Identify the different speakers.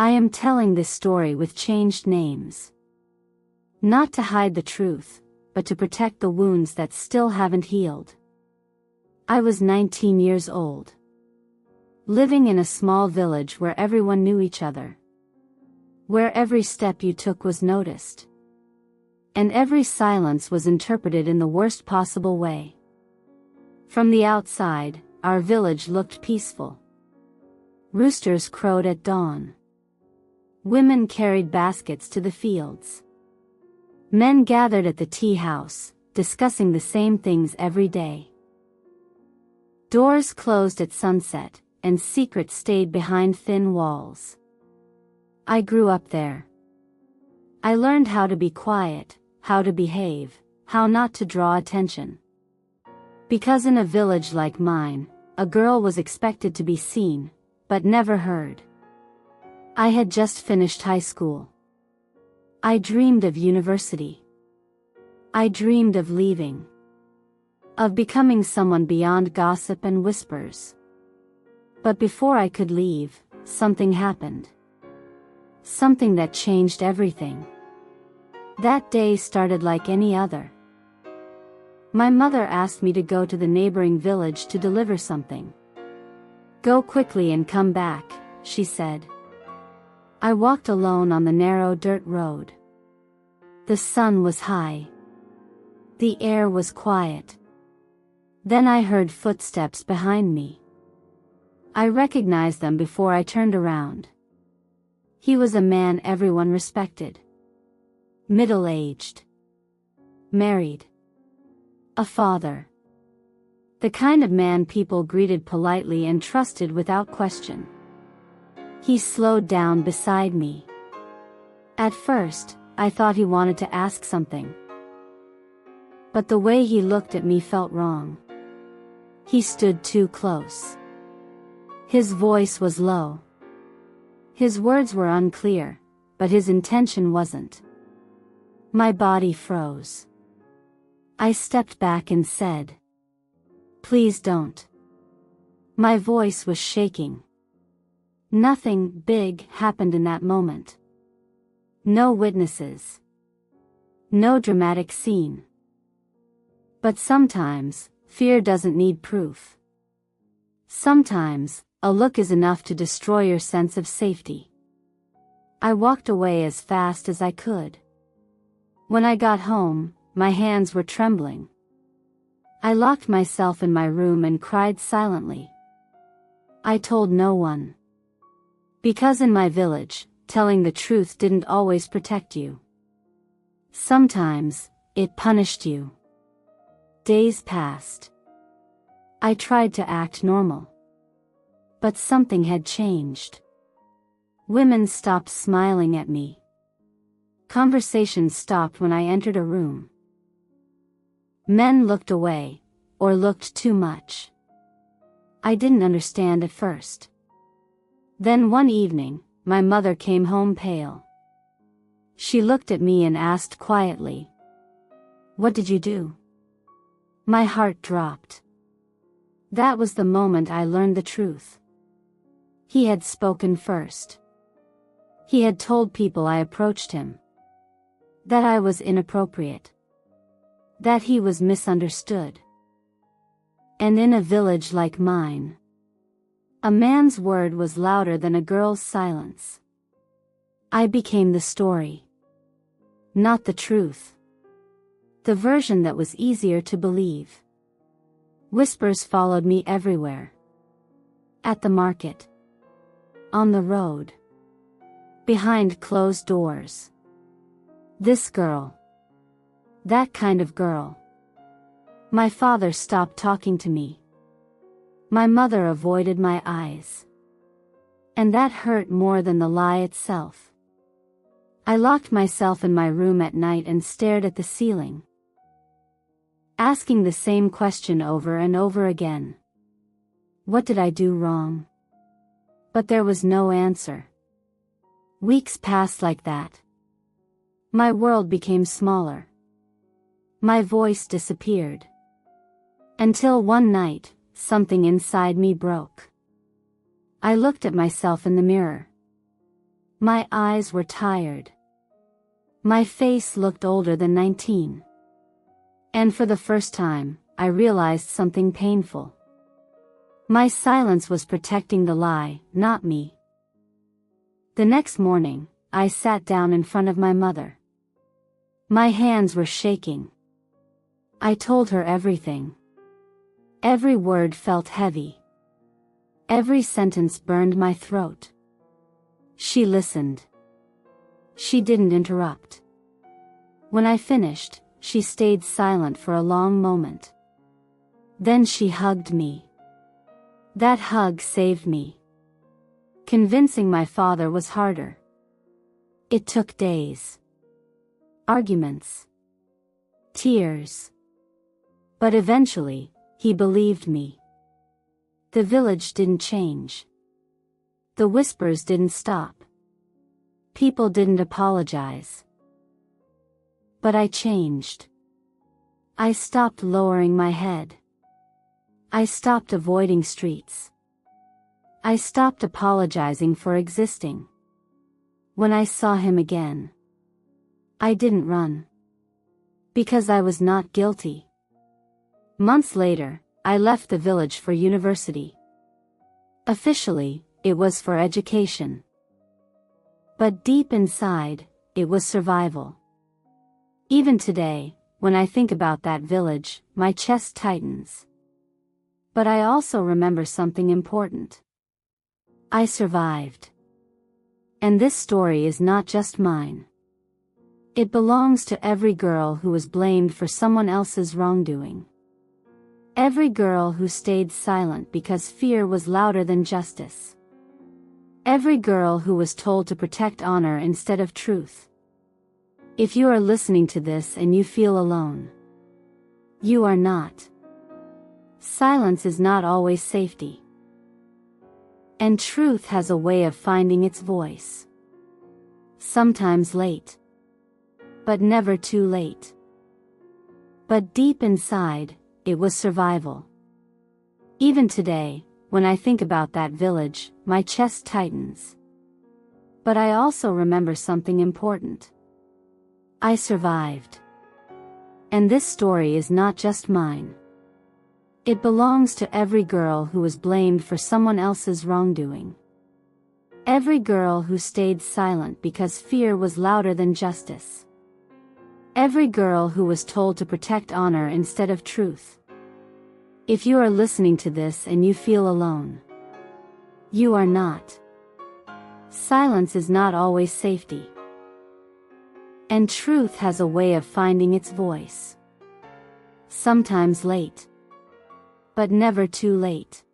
Speaker 1: I am telling this story with changed names. Not to hide the truth, but to protect the wounds that still haven't healed. I was 19 years old. Living in a small village where everyone knew each other. Where every step you took was noticed. And every silence was interpreted in the worst possible way. From the outside, our village looked peaceful. Roosters crowed at dawn. Women carried baskets to the fields. Men gathered at the tea house, discussing the same things every day. Doors closed at sunset, and secrets stayed behind thin walls. I grew up there. I learned how to be quiet, how to behave, how not to draw attention. Because in a village like mine, a girl was expected to be seen, but never heard. I had just finished high school. I dreamed of university. I dreamed of leaving. Of becoming someone beyond gossip and whispers. But before I could leave, something happened. Something that changed everything. That day started like any other. My mother asked me to go to the neighboring village to deliver something. "Go quickly and come back," she said. I walked alone on the narrow dirt road. The sun was high. The air was quiet. Then I heard footsteps behind me. I recognized them before I turned around. He was a man everyone respected. Middle-aged. Married. A father. The kind of man people greeted politely and trusted without question. He slowed down beside me. At first, I thought he wanted to ask something. But the way he looked at me felt wrong. He stood too close. His voice was low. His words were unclear, but his intention wasn't. My body froze. I stepped back and said, "Please don't." My voice was shaking. Nothing big happened in that moment. No witnesses. No dramatic scene. But sometimes, fear doesn't need proof. Sometimes, a look is enough to destroy your sense of safety. I walked away as fast as I could. When I got home, my hands were trembling. I locked myself in my room and cried silently. I told no one. Because in my village, telling the truth didn't always protect you. Sometimes, it punished you. Days passed. I tried to act normal. But something had changed. Women stopped smiling at me. Conversations stopped when I entered a room. Men looked away, or looked too much. I didn't understand at first. Then one evening, my mother came home pale. She looked at me and asked quietly, "What did you do?" My heart dropped. That was the moment I learned the truth. He had spoken first. He had told people I approached him. That I was inappropriate. That he was misunderstood. And in a village like mine, a man's word was louder than a girl's silence. I became the story. Not the truth. The version that was easier to believe. Whispers followed me everywhere. At the market. On the road. Behind closed doors. This girl. That kind of girl. My father stopped talking to me. My mother avoided my eyes. And that hurt more than the lie itself. I locked myself in my room at night and stared at the ceiling. Asking the same question over and over again. What did I do wrong? But there was no answer. Weeks passed like that. My world became smaller. My voice disappeared. Until one night, something inside me broke. I looked at myself in the mirror. My eyes were tired. My face looked older than 19. And for the first time, I realized something painful. My silence was protecting the lie, not me. The next morning, I sat down in front of my mother. My hands were shaking. I told her everything. Every word felt heavy. Every sentence burned my throat. She listened. She didn't interrupt. When I finished, she stayed silent for a long moment. Then she hugged me. That hug saved me. Convincing my father was harder. It took days. Arguments. Tears. But eventually, he believed me. The village didn't change. The whispers didn't stop. People didn't apologize. But I changed. I stopped lowering my head. I stopped avoiding streets. I stopped apologizing for existing. When I saw him again, I didn't run. Because I was not guilty. Months later, I left the village for university. Officially, it was for education. But deep inside, it was survival. Even today, when I think about that village, my chest tightens. But I also remember something important. I survived. And this story is not just mine. It belongs to every girl who was blamed for someone else's wrongdoing. Every girl who stayed silent because fear was louder than justice. Every girl who was told to protect honor instead of truth. If you are listening to this and you feel alone, you are not. Silence is not always safety. And truth has a way of finding its voice. Sometimes late. But never too late. But deep inside, it was survival. Even today, when I think about that village, my chest tightens. But I also remember something important. I survived. And this story is not just mine. It belongs to every girl who was blamed for someone else's wrongdoing. Every girl who stayed silent because fear was louder than justice. Every girl who was told to protect honor instead of truth. If you are listening to this and you feel alone, you are not. Silence is not always safety. And truth has a way of finding its voice. Sometimes late. But never too late.